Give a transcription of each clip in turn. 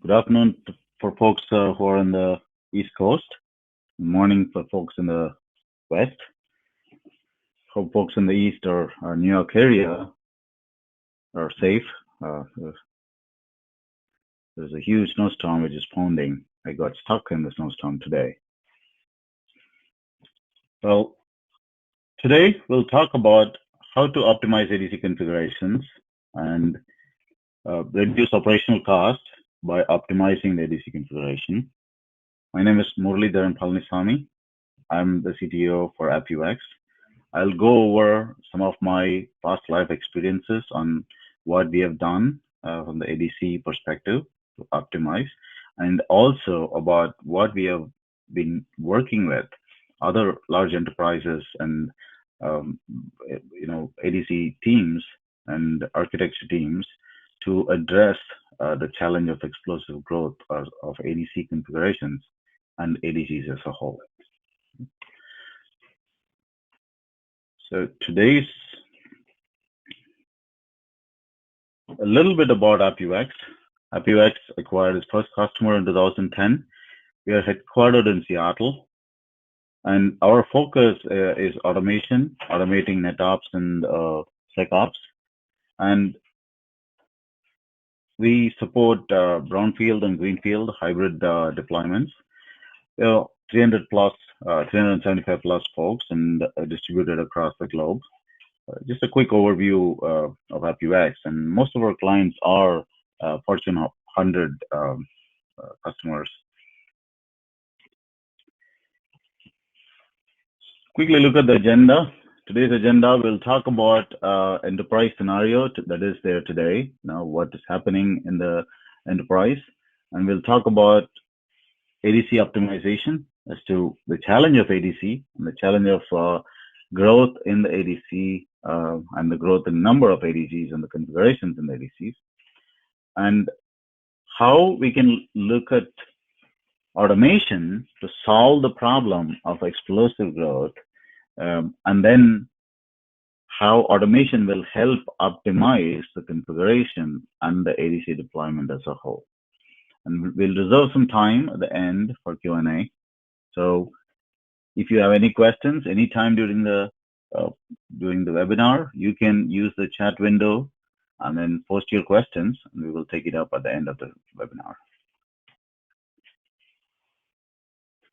Good afternoon for folks who are on the East Coast. Good morning for folks in the West. Hope folks in the East or New York area are safe. There's a huge snowstorm which is pounding. I got stuck in the snowstorm today. Well, today we'll talk about how to optimize ADC configurations and reduce operational cost by optimizing the ADC configuration. My name is Muralidharan Palanisamy. I'm the CTO for AppViewX. I'll go over some of my past life experiences on what we have done from the ADC perspective to optimize, and also about what we have been working with other large enterprises and ADC teams and architecture teams to address the challenge of explosive growth of ADC configurations and ADCs as a whole. So today's a little bit about AppViewX. AppViewX acquired its first customer in 2010. We are headquartered in Seattle, and our focus is automation, automating NetOps and SecOps, and we support brownfield and greenfield hybrid deployments. 300 plus, 375 plus folks and distributed across the globe. Just a quick overview of AppViewX, and most of our clients are Fortune 100 customers. Quickly look at the agenda. Today's agenda, we'll talk about enterprise scenario that is there today, now what is happening in the enterprise, and we'll talk about ADC optimization as to the challenge of ADC and the challenge of growth in the ADC and the growth in number of ADCs and the configurations in the ADCs, and how we can look at automation to solve the problem of explosive growth, and then how automation will help optimize the configuration and the ADC deployment as a whole. And we'll reserve some time at the end for Q&A. So if you have any questions anytime during the webinar, you can use the chat window and then post your questions, and we will take it up at the end of the webinar.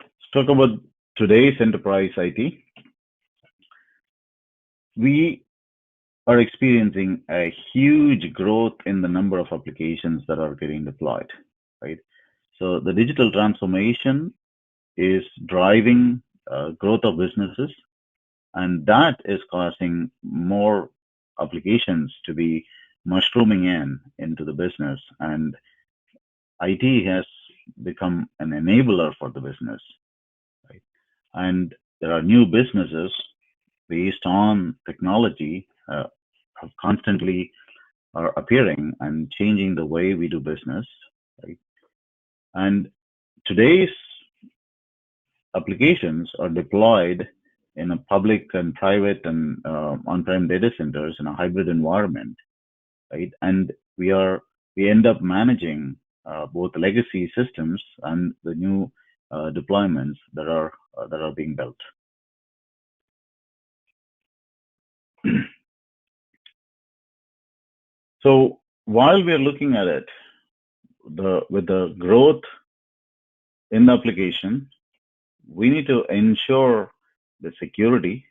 Let's talk about today's enterprise IT. We are experiencing a huge growth in the number of applications that are getting deployed, right? So the digital transformation is driving growth of businesses, and that is causing more applications to be mushrooming into the business, and IT has become an enabler for the business, right? And there are new businesses based on technology have constantly are appearing and changing the way we do business, right? And today's applications are deployed in a public and private and on-prem data centers in a hybrid environment, right? And we end up managing both legacy systems and the new deployments that are being built. So while we are looking at it, with the growth in the application, we need to ensure the security,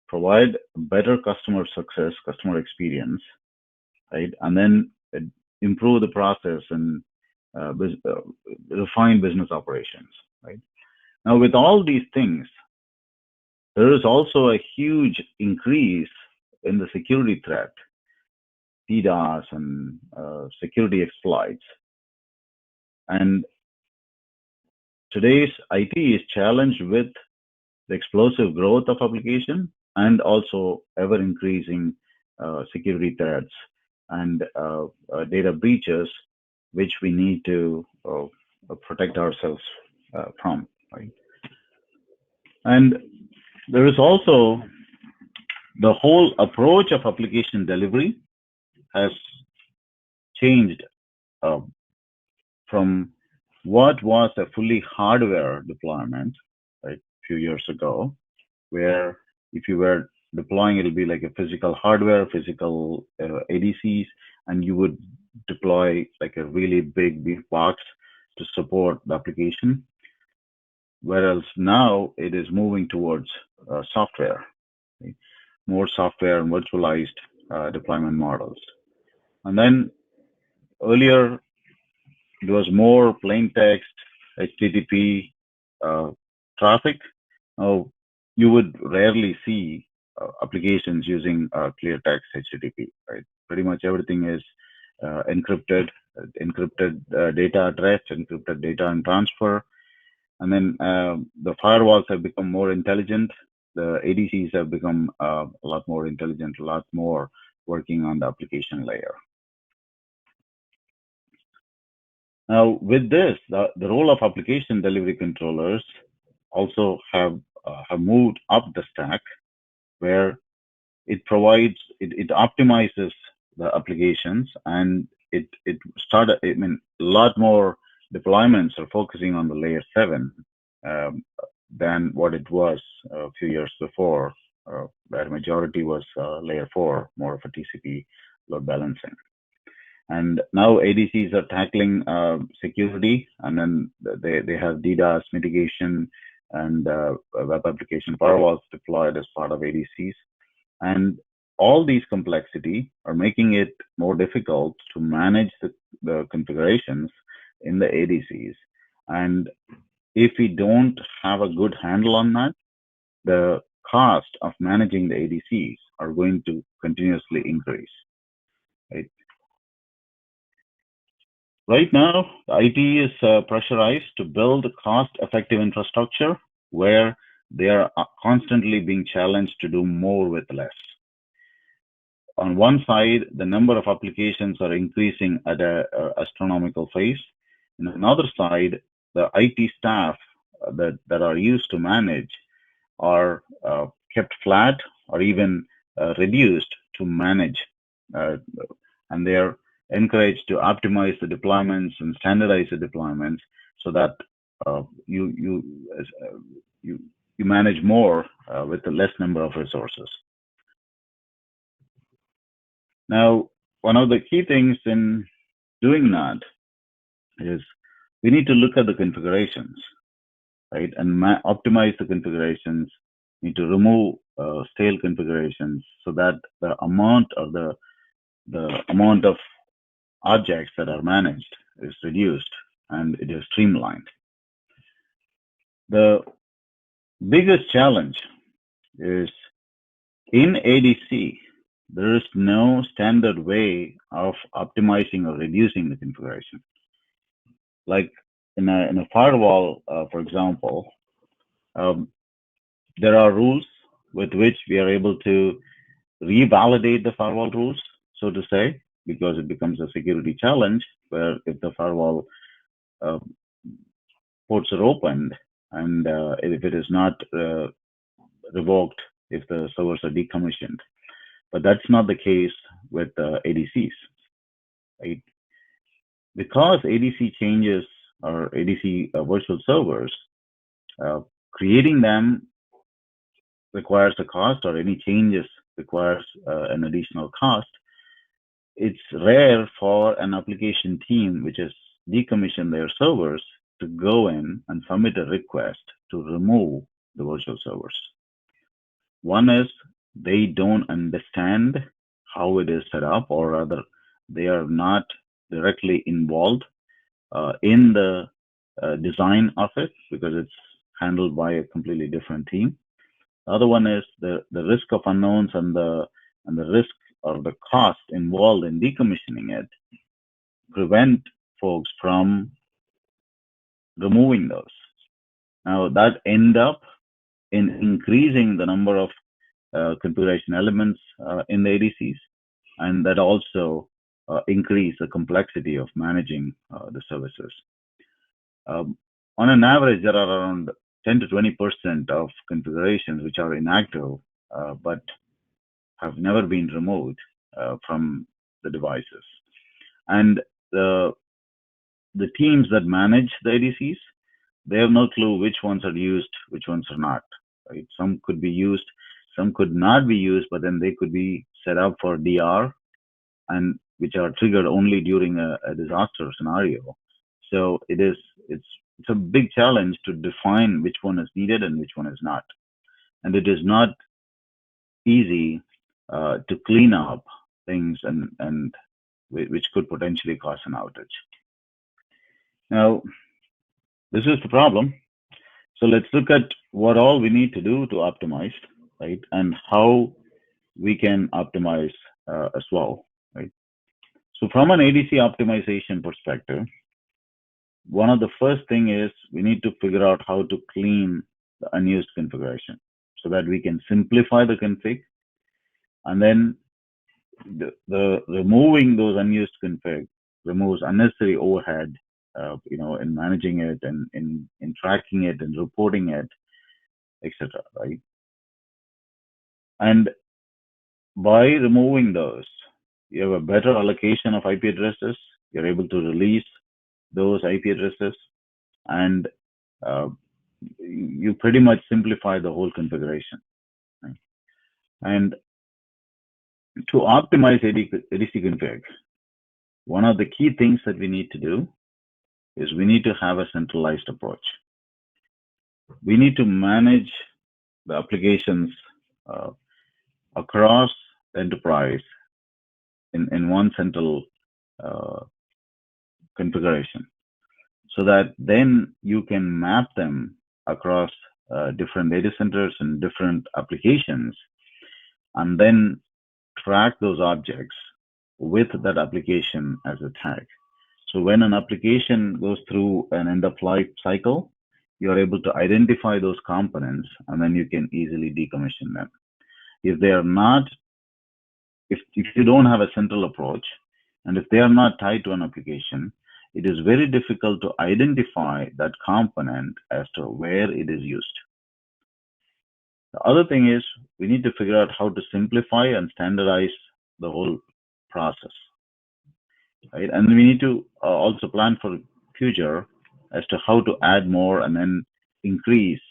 provide better customer success, customer experience, right? And then improve the process and refine business operations, right? Now, with all these things, there is also a huge increase in the security threat, DDoS and security exploits. And today's IT is challenged with the explosive growth of application and also ever increasing security threats and data breaches, which we need to protect ourselves from, right? And there is also the whole approach of application delivery has changed from what was a fully hardware deployment, right, a few years ago, where if you were deploying, it'll be like a physical hardware, physical ADCs, and you would deploy like a really big box to support the application. Whereas now it is moving towards software, right? More software and virtualized deployment models. And then earlier it was more plain text, HTTP traffic. Now you would rarely see applications using clear text HTTP, right? Pretty much everything is encrypted data at rest, encrypted data and transfer. And then the firewalls have become more intelligent. The ADCs have become a lot more intelligent, a lot more working on the application layer. Now, with this, the role of application delivery controllers also have moved up the stack, where it provides, it optimizes the applications, and it started. I mean, a lot more deployments are focusing on the layer 7 than what it was a few years before, where majority was layer 4, more of a TCP load balancing. And now ADCs are tackling security, and then they have DDoS mitigation and web application firewalls deployed as part of ADCs. And all these complexity are making it more difficult to manage the configurations in the ADCs. And if we don't have a good handle on that, the cost of managing the ADCs are going to continuously increase. Right? Right now, the IT is pressurized to build cost-effective infrastructure where they are constantly being challenged to do more with less. On one side, the number of applications are increasing at an astronomical pace. On another side, the IT staff that are used to manage are kept flat or even reduced to manage, and they are encouraged to optimize the deployments and standardize the deployments so that you manage more with the less number of resources. Now, one of the key things in doing that is we need to look at the configurations, right, and optimize the configurations. We need to remove stale configurations so that the amount of objects that are managed is reduced and it is streamlined. The biggest challenge is in ADC, there is no standard way of optimizing or reducing the configuration. Like in a firewall, for example, there are rules with which we are able to revalidate the firewall rules, so to say, because it becomes a security challenge where if the firewall ports are opened and if it is not revoked, if the servers are decommissioned. But that's not the case with ADCs, right? Because ADC changes or ADC virtual servers, creating them requires a cost, or any changes requires an additional cost. It's rare for an application team which has decommissioned their servers to go in and submit a request to remove the virtual servers. One is they don't understand how it is set up, or rather, they are not directly involved in the design of it because it's handled by a completely different team. The other one is the risk of unknowns and the risk or the cost involved in decommissioning it prevent folks from removing those. Now that end up in increasing the number of configuration elements in the ADCs, and that also increase the complexity of managing the services. On an average, there are around 10 to 20% of configurations which are inactive but have never been removed from the devices. And the the teams that manage the ADCs, they have no clue which ones are used, which ones are not. Right? Some could be used, some could not be used, but then they could be set up for DR, and which are triggered only during a disaster scenario. So it's a big challenge to define which one is needed and which one is not, and it is not easy to clean up things and which could potentially cause an outage. Now, this is the problem. So let's look at what all we need to do to optimize, right? And how we can optimize as well, right? So from an ADC optimization perspective, one of the first thing is we need to figure out how to clean the unused configuration so that we can simplify the config, and then the removing those unused config removes unnecessary overhead, in managing it and in tracking it and reporting it, etc. Right? And by removing those, you have a better allocation of IP addresses. You're able to release those IP addresses, and you pretty much simplify the whole configuration. Right? And to optimize ADC config, one of the key things that we need to do is we need to have a centralized approach. We need to manage the applications across the enterprise in one central configuration, so that then you can map them across different data centers and different applications, and then track those objects with that application as a tag. So when an application goes through an end of life cycle, you're able to identify those components, and then you can easily decommission them. If they are not, if you don't have a central approach, and if they are not tied to an application, it is very difficult to identify that component as to where it is used. The other thing is we need to figure out how to simplify and standardize the whole process, right? And we need to also plan for the future as to how to add more and then increase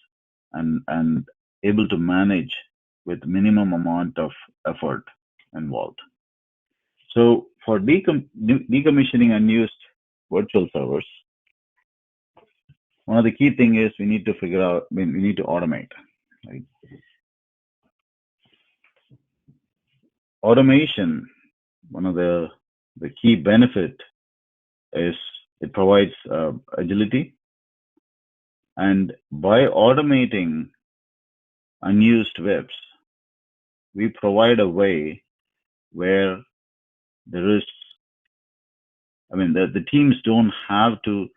and able to manage with minimum amount of effort involved. So for decommissioning unused virtual servers, one of the key thing is we need to figure out, we need to automate, right? Automation, one of the key benefit is it provides agility, and by automating unused webs, we provide a way where there is, the teams don't have to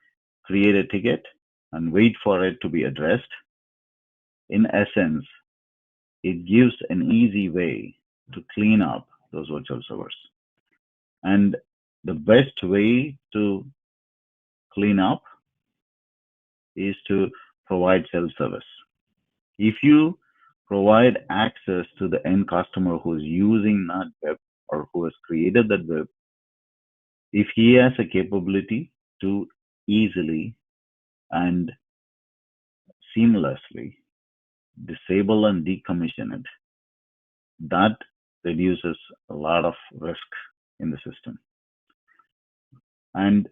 create a ticket and wait for it to be addressed. In essence, it gives an easy way to clean up those virtual servers. And the best way to clean up is to provide self-service. If you provide access to the end customer who is using that web or who has created that web, if he has a capability to easily and seamlessly disable and decommission it, that reduces a lot of risk in the system. And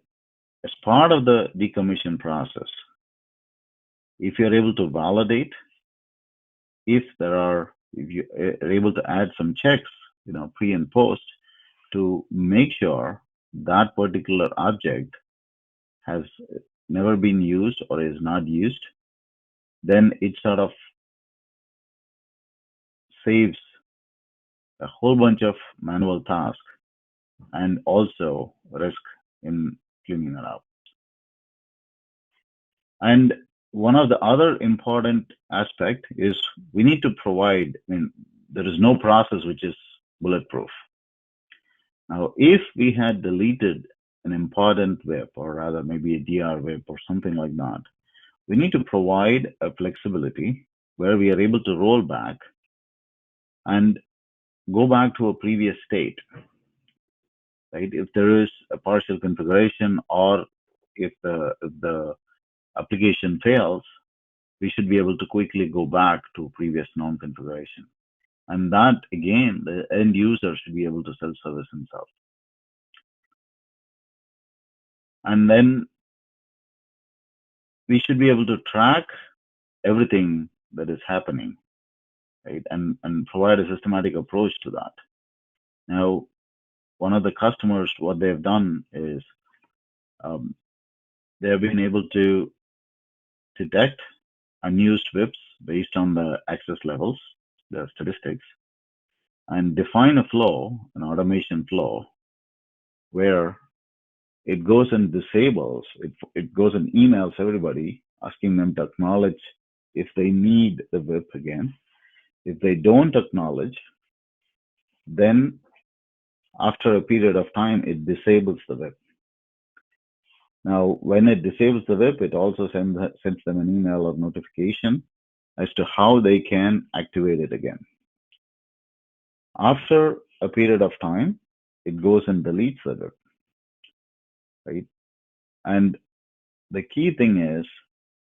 as part of the decommission process, if you're able to validate, if you are able to add some checks, pre and post, to make sure that particular object has never been used or is not used, then it sort of saves a whole bunch of manual tasks and also risk in cleaning it up. And one of the other important aspect is we need to provide, there is no process which is bulletproof. Now, if we had deleted an important web, or rather maybe a DR web or something like that, we need to provide a flexibility where we are able to roll back and go back to a previous state, right? If there is a partial configuration or if the application fails, we should be able to quickly go back to previous known configuration. And that, again, the end user should be able to self-service himself. And then we should be able to track everything that is happening, right? And provide a systematic approach to that. Now, one of the customers, what they've done is they have been able to detect unused WIPs based on the access levels, the statistics, and define a flow, an automation flow, where it goes and disables, it goes and emails everybody, asking them to acknowledge if they need the WIP again. If they don't acknowledge, then after a period of time, it disables the WIP. Now, when it disables the WIP, it also sends them an email or notification as to how they can activate it again. After a period of time, it goes and deletes the WIP, right? And the key thing is,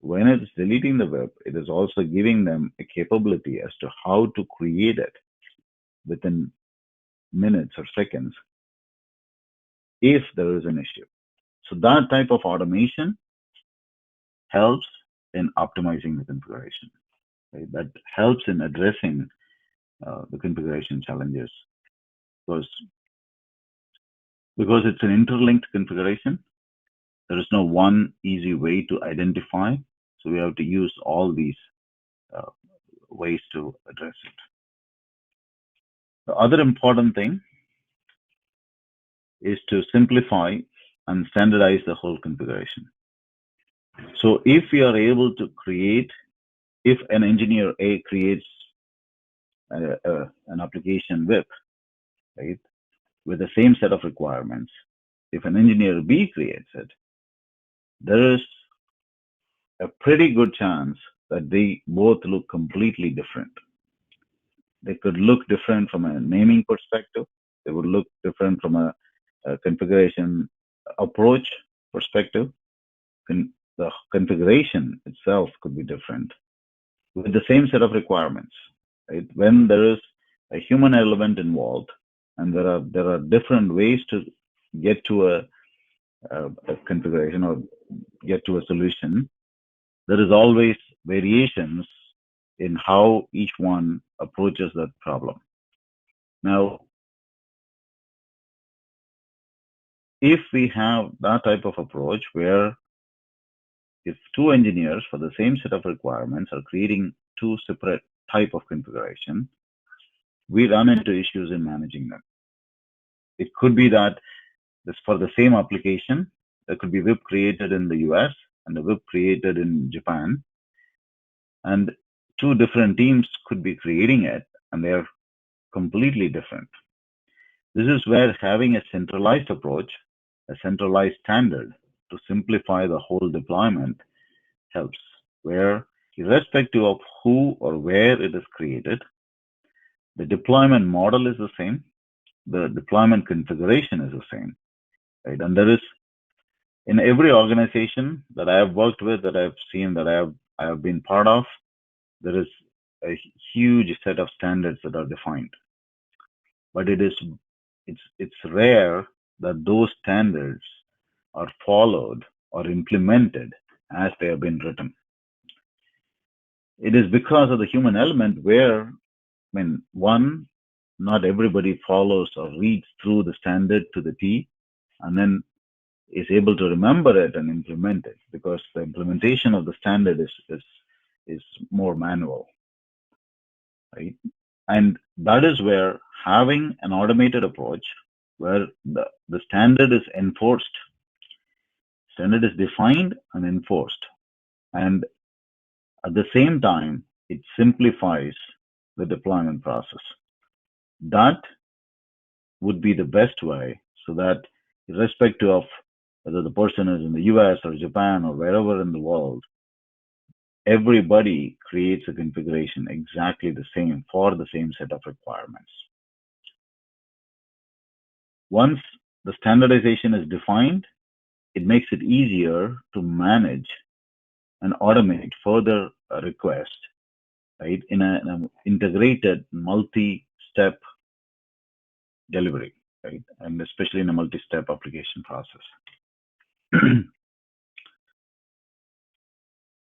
when it's deleting the WIP, it is also giving them a capability as to how to create it within minutes or seconds if there is an issue. So that type of automation helps in optimizing the configuration. Right? That helps in addressing the configuration challenges, because it's an interlinked configuration. There is no one easy way to identify, so we have to use all these ways to address it. The other important thing is to simplify and standardize the whole configuration. So if we are able to create, if an engineer A creates an application WIP, right, with the same set of requirements, if an engineer B creates it, there is a pretty good chance that they both look completely different. They could look different from a naming perspective. They would look different from a configuration approach perspective. The configuration itself could be different with the same set of requirements. Right? When there is a human element involved, and there are different ways to get to a configuration or get to a solution, there is always variations in how each one approaches that problem. Now, if we have that type of approach where if two engineers for the same set of requirements are creating two separate type of configuration, we run into issues in managing them. It could be that this for the same application, there could be WIP created in the US and a WIP created in Japan, and two different teams could be creating it, and they're completely different. This is where having a centralized approach, a centralized standard to simplify the whole deployment helps, where irrespective of who or where it is created, the deployment model is the same, the deployment configuration is the same, right? And there is, in every organization that I have worked with, that I've seen, that I have been part of, there is a huge set of standards that are defined. But it's rare that those standards are followed or implemented as they have been written. It is because of the human element where, one, not everybody follows or reads through the standard to the T and then is able to remember it and implement it, because the implementation of the standard is more manual, right? And that is where having an automated approach where the standard is enforced, standard is defined and enforced, and at the same time, it simplifies the deployment process. That would be the best way, so that irrespective of whether the person is in the US or Japan or wherever in the world, everybody creates a configuration exactly the same for the same set of requirements. Once the standardization is defined, it makes it easier to manage and automate further requests, right, in an integrated multi-step delivery, right, and especially in a multi-step application process.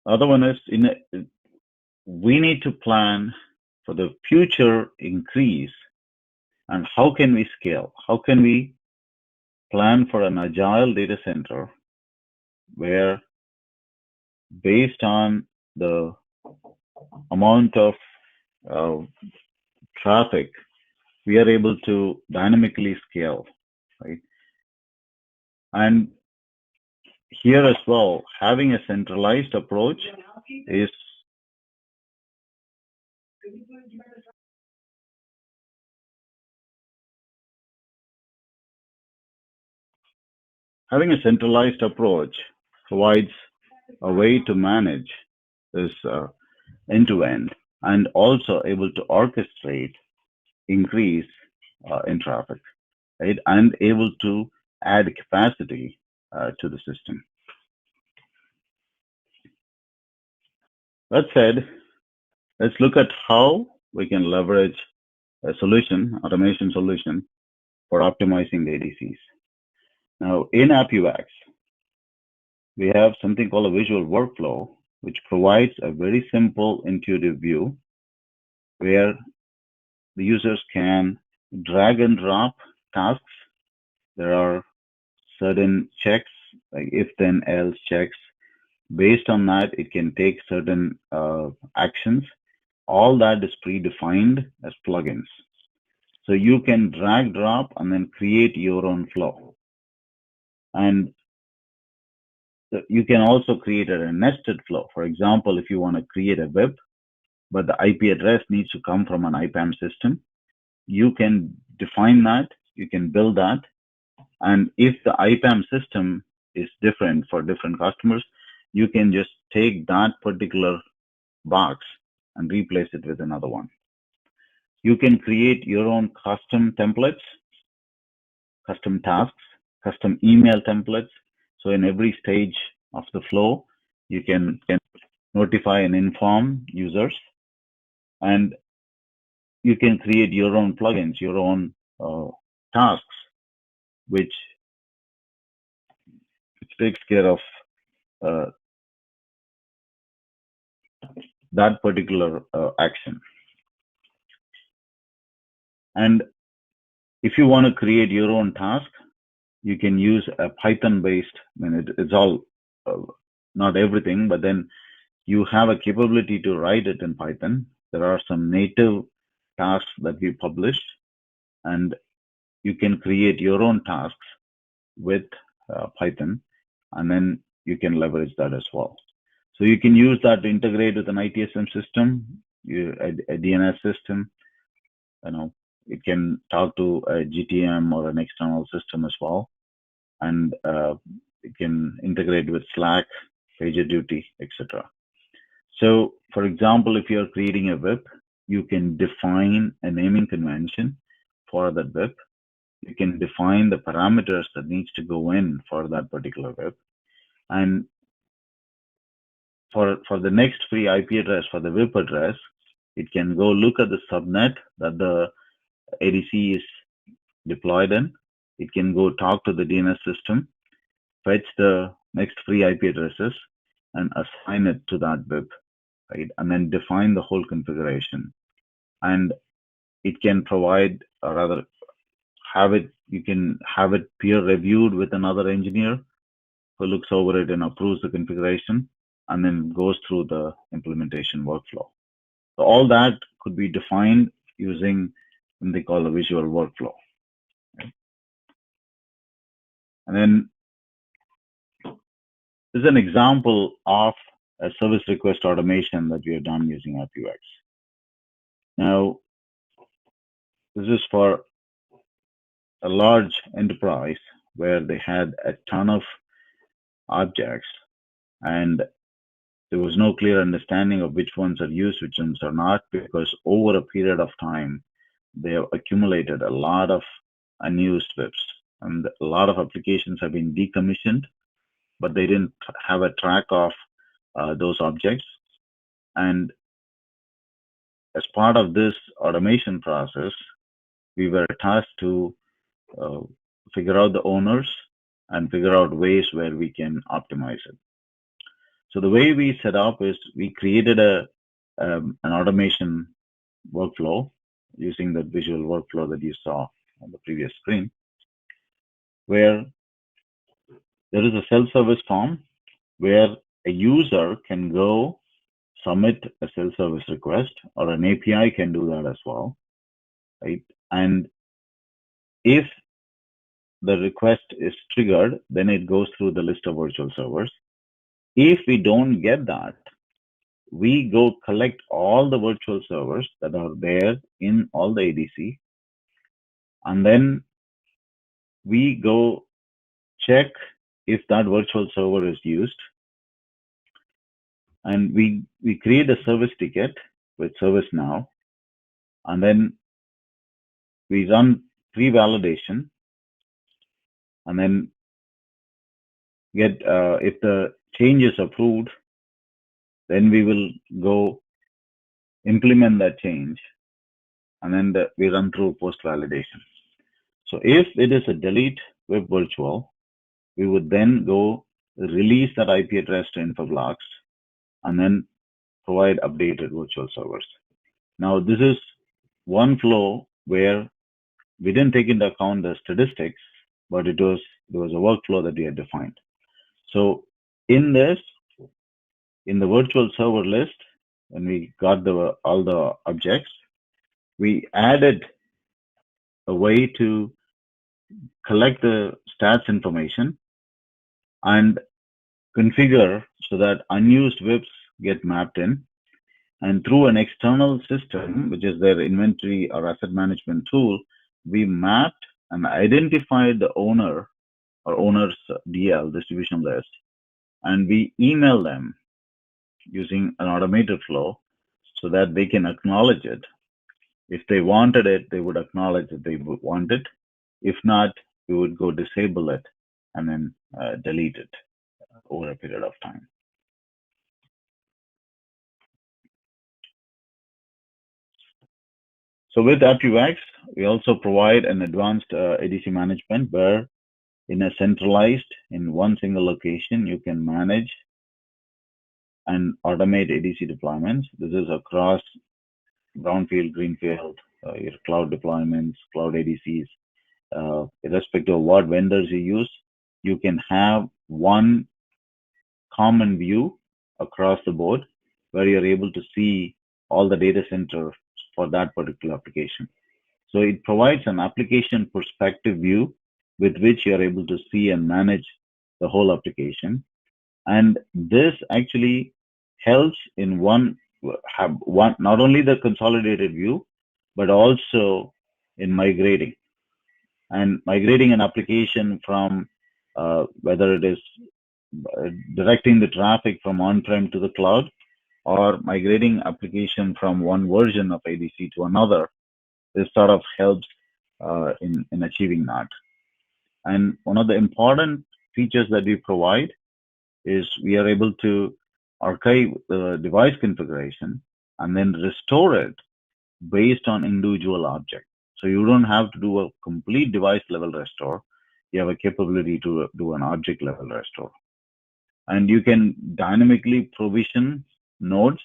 Other one is we need to plan for the future increase and how can we scale? How can we plan for an agile data center where, based on the amount of traffic, we are able to dynamically scale, right? And here as well, having a centralized approach is provides a way to manage this end-to-end and also able to orchestrate increase in traffic, right? And able to add capacity to the system. That said, let's look at how we can leverage a automation solution for optimizing the ADCs. Now, in AppViewX, we have something called a visual workflow, which provides a very simple, intuitive view where the users can drag and drop tasks. There are certain checks, like if then else checks. Based on that, it can take certain actions. All that is predefined as plugins. So you can drag, drop, and then create your own flow. And you can also create a nested flow. For example, if you want to create a web, but the IP address needs to come from an IPAM system, you can define that, you can build that. And if the IPAM system is different for different customers, you can just take that particular box and replace it with another one. You can create your own custom templates, custom tasks, custom email templates. So in every stage of the flow, you can notify and inform users, and you can create your own plugins, your own tasks, which takes care of that particular action. And if you want to create your own task, you can use a Python-based, it's all, not everything, but then you have a capability to write it in Python. There are some native tasks that we published, and you can create your own tasks with Python, and then you can leverage that as well. So you can use that to integrate with an ITSM system, a DNS system. It can talk to a GTM or an external system as well, and it can integrate with Slack, PagerDuty, etc. So, for example, if you're creating a web, you can define a naming convention for that web. You can define the parameters that needs to go in for that particular web. And for the next free IP address, for the web address, it can go look at the subnet that the ADC is deployed in. It can go talk to the DNS system, fetch the next free IP addresses, and assign it to that web, right? And then define the whole configuration. And it can provide, or rather, you can have it peer reviewed with another engineer who looks over it and approves the configuration, and then goes through the implementation workflow. So all that could be defined using what they call a visual workflow. Right? And then this is an example of a service request automation that we have done using AppViewX. Now, this is for a large enterprise where they had a ton of objects, and there was no clear understanding of which ones are used, which ones are not, because over a period of time, they have accumulated a lot of unused webs, and a lot of applications have been decommissioned but they didn't have a track of those objects. And as part of this automation process, we were tasked to uh, figure out the owners and figure out ways where we can optimize it. So the way we set up is we created an automation workflow using the visual workflow that you saw on the previous screen, where there is a self-service form where a user can go submit a self-service request, or an API can do that as well, right? And if the request is triggered, then it goes through the list of virtual servers. If we don't get that, we go collect all the virtual servers that are there in all the ADC, and then we go check if that virtual server is used, and we create a service ticket with ServiceNow, and then we run pre-validation, and then get if the change is approved, then we will go implement that change, and then we run through post-validation. So if it is a delete web virtual, we would then go release that IP address to Infoblocks and then provide updated virtual servers. Now, this is one flow where we didn't take into account the statistics, but there was a workflow that we had defined. So in this, in the virtual server list, when we got all the objects, we added a way to collect the stats information and configure so that unused WIPs get mapped in. And through an external system, which is their inventory or asset management tool, we mapped and identified the owner or owner's DL, distribution list, and we email them using an automated flow so that they can acknowledge it. If they wanted it, they would acknowledge that they would want it. If not, we would go disable it and then delete it over a period of time. So with AppViewX, we also provide an advanced ADC management where in a centralized, in one single location, you can manage and automate ADC deployments. This is across brownfield, greenfield, your cloud deployments, cloud ADCs, irrespective of what vendors you use, you can have one common view across the board where you're able to see all the data center for that particular application. So it provides an application perspective view with which you're able to see and manage the whole application. And this actually helps in not only the consolidated view, but also in migrating an application from whether it is directing the traffic from on-prem to the cloud or migrating application from one version of ADC to another. This sort of helps in achieving that. And one of the important features that we provide is we are able to archive the device configuration and then restore it based on individual object. So you don't have to do a complete device level restore. You have a capability to do an object level restore. And you can dynamically provision nodes,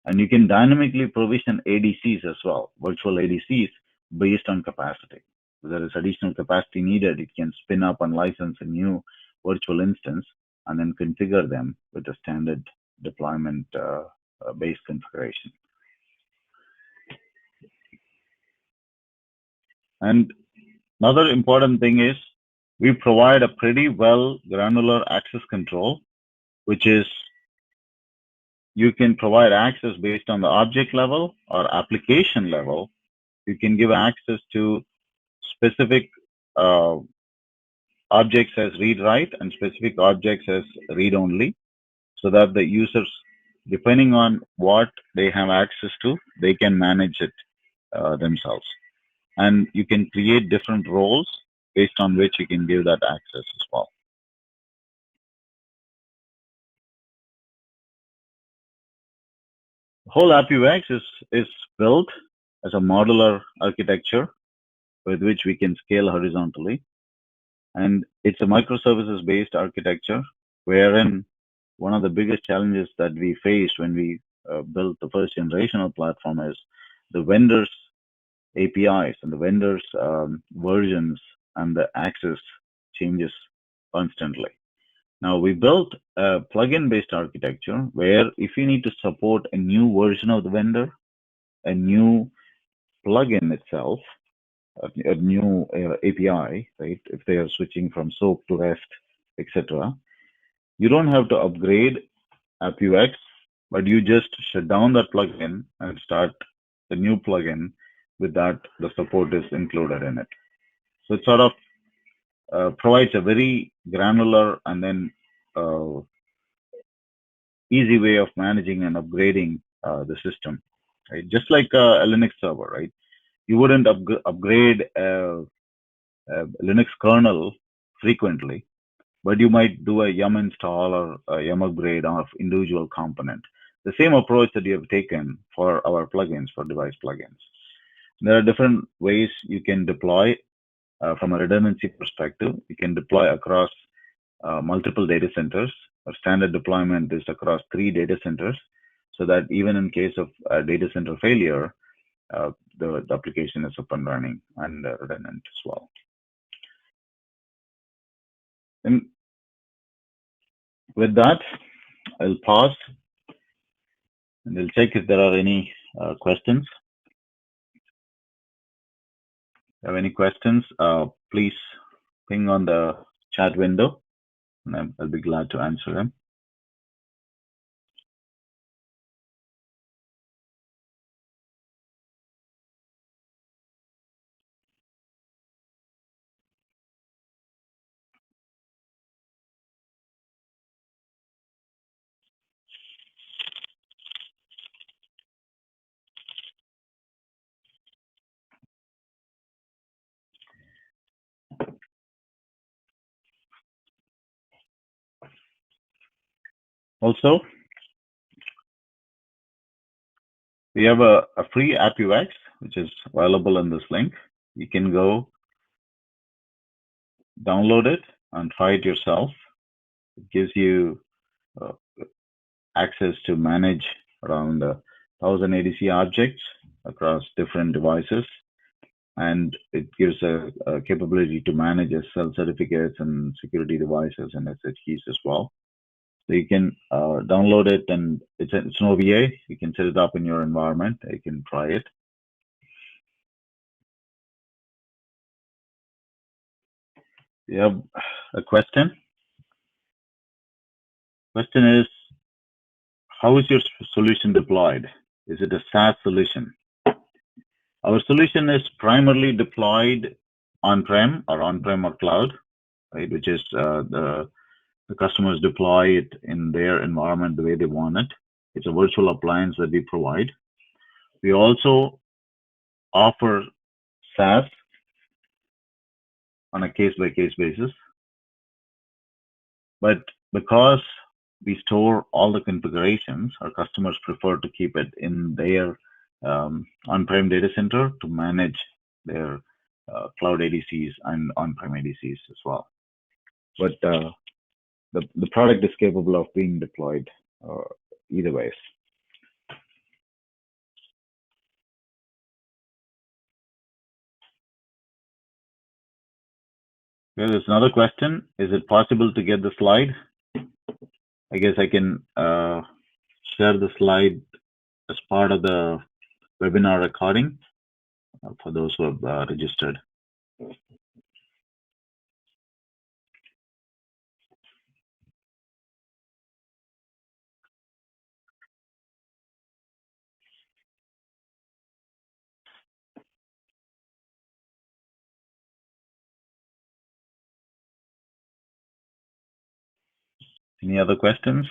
and you can dynamically provision ADCs as well, virtual ADCs based on capacity. If there is additional capacity needed, it can spin up and license a new virtual instance and then configure them with a standard deployment based configuration. And another important thing is we provide a pretty well granular access control, which is you can provide access based on the object level or application level. You can give access to specific objects as read-write and specific objects as read-only, so that the users, depending on what they have access to, they can manage it themselves. And you can create different roles based on which you can give that access as well. Whole AppViewX is built as a modular architecture with which we can scale horizontally. And it's a microservices-based architecture, wherein one of the biggest challenges that we faced when we built the first generational platform is the vendors' APIs and the vendors' versions and the access changes constantly. Now we built a plugin-based architecture where if you need to support a new version of the vendor, a new plugin itself, a new API, right? If they are switching from SOAP to REST, etc., you don't have to upgrade AppViewX, but you just shut down that plugin and start the new plugin with that the support is included in it. So it sort of provides a very granular and then easy way of managing and upgrading the system, right? Just like a Linux server, right? You wouldn't upgrade a Linux kernel frequently, but you might do a yum install or a yum upgrade of individual component. The same approach that you have taken for our plugins, for device plugins. There are different ways you can deploy from a redundancy perspective. You can deploy across multiple data centers. Our standard deployment is across 3 data centers, so that even in case of a data center failure, the application is up and running and redundant as well. And with that, I'll pause and we'll check if there are any questions. If you have any questions, please ping on the chat window, and I'll be glad to answer them. Also, we have a free AppViewX, which is available in this link. You can go download it and try it yourself. It gives you access to manage around 1,000 ADC objects across different devices, and it gives a capability to manage SSL certificates and security devices and SSH keys as well. So you can download it, and it's an OVA. You can set it up in your environment. You can try it. You have a question? Question is, how is your solution deployed? Is it a SaaS solution? Our solution is primarily deployed on-prem or cloud, right? Which is the customers deploy it in their environment the way they want it. It's a virtual appliance that we provide. We also offer SaaS on a case-by-case basis. But because we store all the configurations, our customers prefer to keep it in their on-prem data center to manage their cloud ADCs and on-prem ADCs as well. But the product is capable of being deployed either ways. There's another question. Is it possible to get the slide? I guess I can share the slide as part of the webinar recording for those who have registered. Any other questions?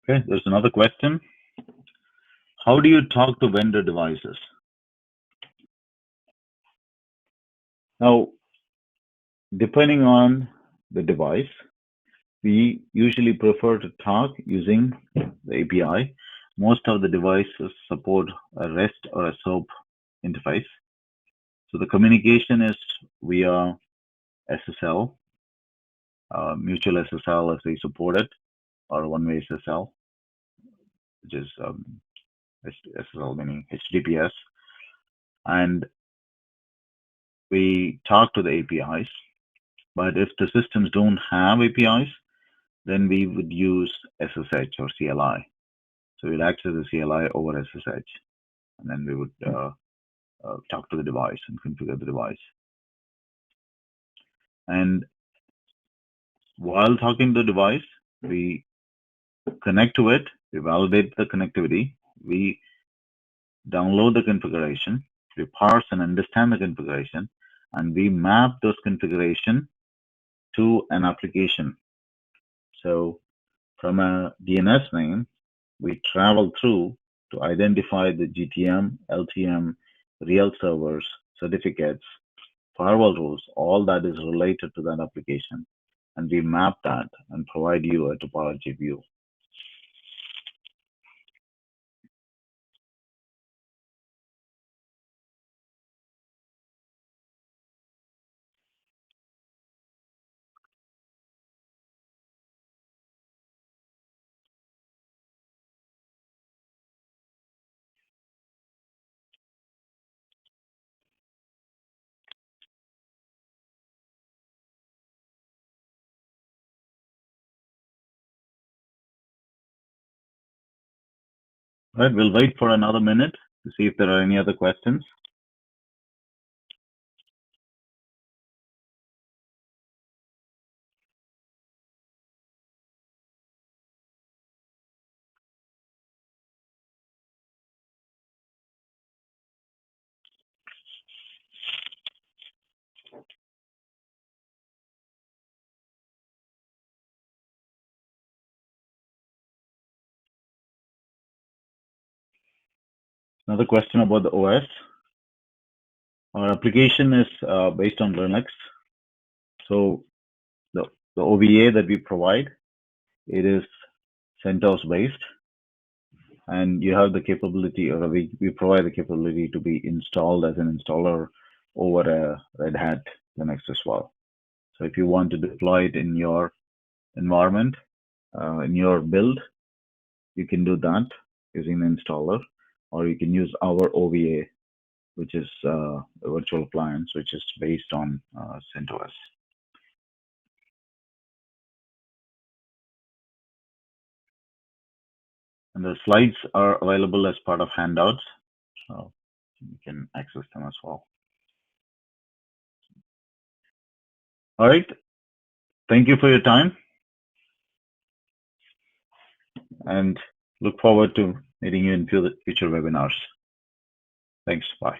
Okay, there's another question. How do you talk to vendor devices? Now, depending on the device, we usually prefer to talk using the API. Most of the devices support a REST or a SOAP interface. So the communication is via SSL, mutual SSL if they support it, or one-way SSL, which is SSL meaning HTTPS. And we talk to the APIs. But if the systems don't have APIs, then we would use SSH or CLI. So we'd access the CLI over SSH, and then we would talk to the device and configure the device. And while talking to the device, we connect to it, we validate the connectivity, we download the configuration, we parse and understand the configuration, and we map those configuration to an application. So from a DNS name, we travel through to identify the GTM, LTM, real servers, certificates, firewall rules, all that is related to that application. And we map that and provide you a topology view. All right, we'll wait for another minute to see if there are any other questions. Another question about the OS. Our application is based on Linux. So the OVA that we provide, it is CentOS based, and you have the capability, or we provide the capability to be installed as an installer over a Red Hat Linux as well. So if you want to deploy it in your environment, in your build, you can do that using the installer, or you can use our OVA, which is a virtual appliance, which is based on CentOS. And the slides are available as part of handouts, so you can access them as well. All right. Thank you for your time, and look forward to meeting you in future webinars. Thanks. Bye.